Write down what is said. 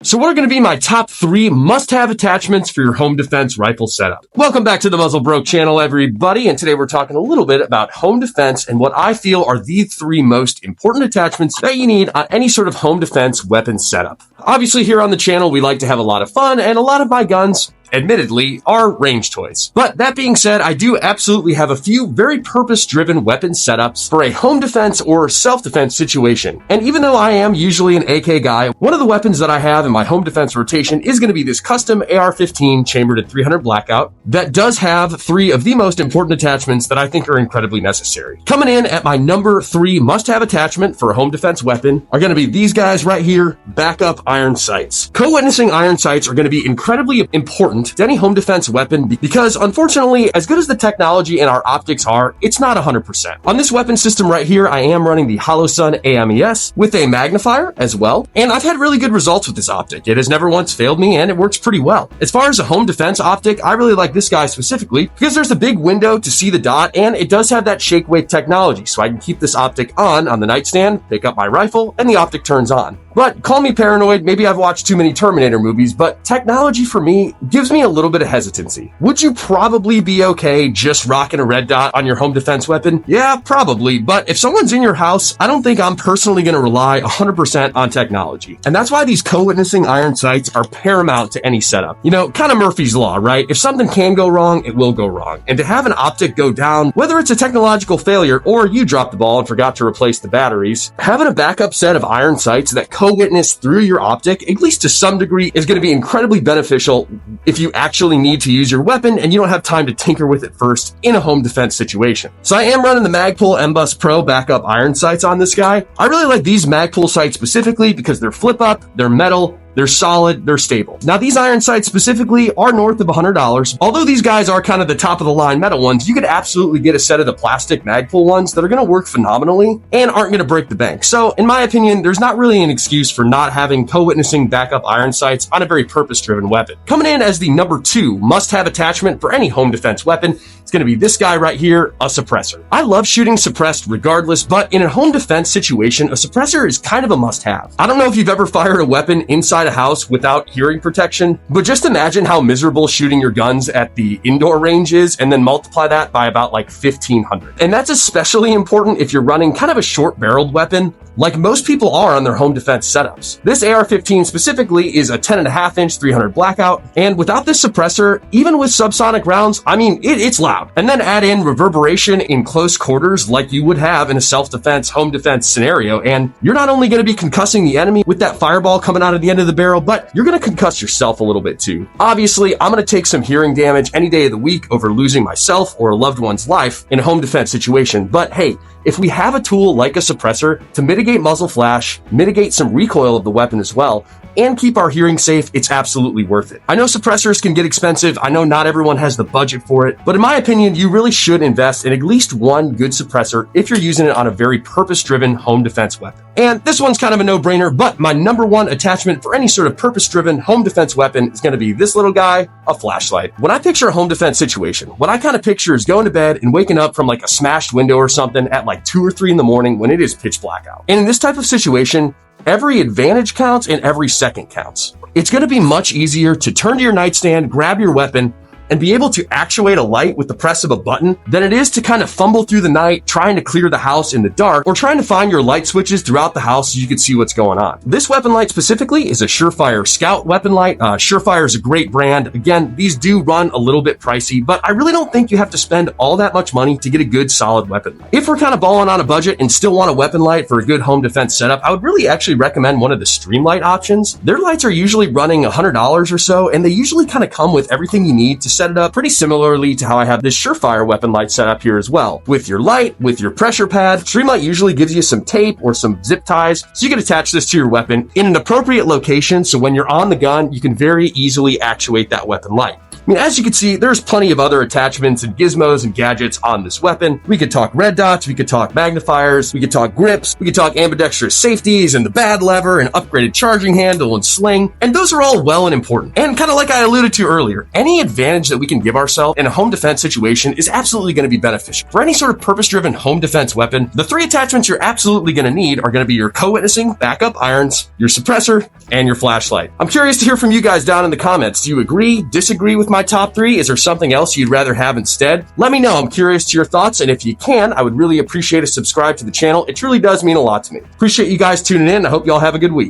So what are going to be my top 3 must-have attachments for your home defense rifle setup? Welcome back to the Muzzle Broke channel, everybody. And today we're talking a little bit about home defense and what I feel are the 3 most important attachments that you need on any sort of home defense weapon setup. Obviously, here on the channel, we like to have a lot of fun, and a lot of my guns, admittedly, are range toys. But that being said, I do absolutely have a few very purpose-driven weapon setups for a home defense or self-defense situation. And even though I am usually an AK guy, one of the weapons that I have in my home defense rotation is going to be this custom AR-15 chambered at 300 Blackout that does have 3 of the most important attachments that I think are incredibly necessary. Coming in at my number 3 must-have attachment for a home defense weapon are going to be these guys right here, backup iron sights. Co-witnessing iron sights are going to be incredibly important to any home defense weapon because, unfortunately, as good as the technology and our optics are, it's not 100%. On this weapon system right here, I am running the Holosun AMES with a magnifier as well, and I've had really good results with this optic. It has never once failed me, and it works pretty well. As far as a home defense optic, I really like this guy specifically because there's a big window to see the dot, and it does have that shake weight technology, so I can keep this optic on the nightstand, pick up my rifle, and the optic turns on. But call me paranoid, maybe I've watched too many Terminator movies, but technology for me gives me a little bit of hesitancy. Would you probably be okay just rocking a red dot on your home defense weapon? Yeah, probably, but if someone's in your house, I don't think I'm personally going to rely 100% on technology. And that's why these co-witnessing iron sights are paramount to any setup. You know, kind of Murphy's Law, right? If something can go wrong, it will go wrong. And to have an optic go down, whether it's a technological failure or you dropped the ball and forgot to replace the batteries, having a backup set of iron sights that co-witness through your optic, at least to some degree, is going to be incredibly beneficial if you actually need to use your weapon and you don't have time to tinker with it first in a home defense situation. So I am running the Magpul MBUS Pro backup iron sights on this guy. I really like these Magpul sights specifically because they're flip up, they're metal, they're solid, they're stable. Now, these iron sights specifically are north of $100. Although these guys are kind of the top of the line metal ones, you could absolutely get a set of the plastic Magpul ones that are going to work phenomenally and aren't going to break the bank. So, in my opinion, there's not really an excuse for not having co-witnessing backup iron sights on a very purpose-driven weapon. Coming in as the number 2 must-have attachment for any home defense weapon, it's going to be this guy right here, a suppressor. I love shooting suppressed regardless, but in a home defense situation, a suppressor is kind of a must-have. I don't know if you've ever fired a weapon inside a house without hearing protection, but just imagine how miserable shooting your guns at the indoor range is, and then multiply that by about like 1,500. And that's especially important if you're running kind of a short-barreled weapon, like most people are on their home defense setups. This AR-15 specifically is a 10.5-inch 300 Blackout, and without this suppressor, even with subsonic rounds, I mean, it's loud. And then add in reverberation in close quarters like you would have in a self-defense, home defense scenario, and you're not only going to be concussing the enemy with that fireball coming out of the end of the barrel, but you're going to concuss yourself a little bit too. Obviously, I'm going to take some hearing damage any day of the week over losing myself or a loved one's life in a home defense situation, but hey, if we have a tool like a suppressor to mitigate muzzle flash, mitigate some recoil of the weapon as well, and keep our hearing safe, it's absolutely worth it. I know suppressors can get expensive. I know not everyone has the budget for it, but in my opinion, you really should invest in at least one good suppressor if you're using it on a very purpose-driven home defense weapon. And this one's kind of a no-brainer, but my number 1 attachment for any sort of purpose-driven home defense weapon is going to be this little guy, a flashlight. When I picture a home defense situation, what I kind of picture is going to bed and waking up from like a smashed window or something at like 2 or 3 in the morning when it is pitch black out. And in this type of situation, every advantage counts and every second counts. It's going to be much easier to turn to your nightstand, grab your weapon, and be able to actuate a light with the press of a button than it is to kind of fumble through the night trying to clear the house in the dark or trying to find your light switches throughout the house so you can see what's going on. This weapon light specifically is a Surefire Scout weapon light. Surefire is a great brand. Again, these do run a little bit pricey, but I really don't think you have to spend all that much money to get a good solid weapon light. If we're kind of balling on a budget and still want a weapon light for a good home defense setup, I would really actually recommend one of the Streamlight options. Their lights are usually running $100 or so, and they usually kind of come with everything you need to set it up pretty similarly to how I have this Surefire weapon light set up here as well. With your light, with your pressure pad, Streamlight usually gives you some tape or some zip ties so you can attach this to your weapon in an appropriate location so when you're on the gun, you can very easily actuate that weapon light. I mean, as you can see, there's plenty of other attachments and gizmos and gadgets on this weapon. We could talk red dots, we could talk magnifiers, we could talk grips, we could talk ambidextrous safeties and the bad lever and upgraded charging handle and sling, and those are all well and important. And kind of like I alluded to earlier, any advantage that we can give ourselves in a home defense situation is absolutely going to be beneficial. For any sort of purpose-driven home defense weapon, the three attachments you're absolutely going to need are going to be your co-witnessing backup irons, your suppressor, and your flashlight. I'm curious to hear from you guys down in the comments. Do you agree, disagree with my top three? Is there something else you'd rather have instead? Let me know. I'm curious to your thoughts, and if you can, I would really appreciate a subscribe to the channel. It truly does mean a lot to me. Appreciate you guys tuning in. I hope you all have a good week.